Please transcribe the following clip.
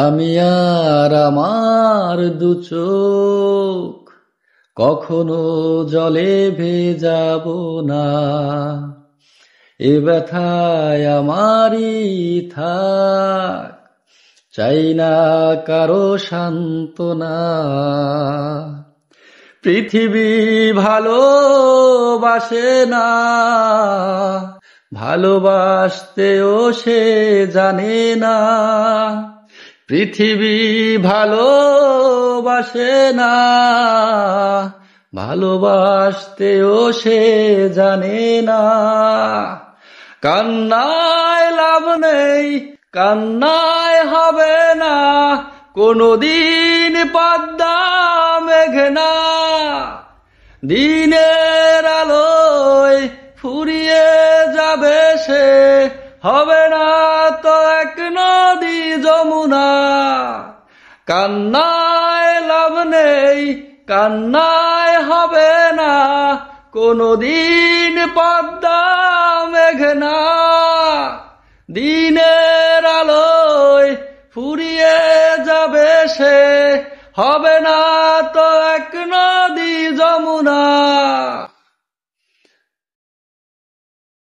আমি আর আমার দু চোখ কখনো জলে ভেজাবো না, এ ব্যথায় আমারই থাক, চাই না কারো সান্ত্বনা। পৃথিবী ভালোবাসে না, ভালোবাসতেও সে জানে না। পৃথিবী ভালোবাসে না, ভালোবাসতেও সে জানে না। কান্নায় লাভ নেই, কান্নায় হবে না, কোনদিন পদ্মা মেঘনা। দিনের আলোয় ফুরিয়ে যাবে সে, হবে না তো এক নদী যমুনা। কান্নায় লাভ নেই, কান্নায় হবে না, কোনদিন পদ্মা মেঘনা। দিনের আলোয় ফুরিয়ে যাবে সে, হবে না তো এক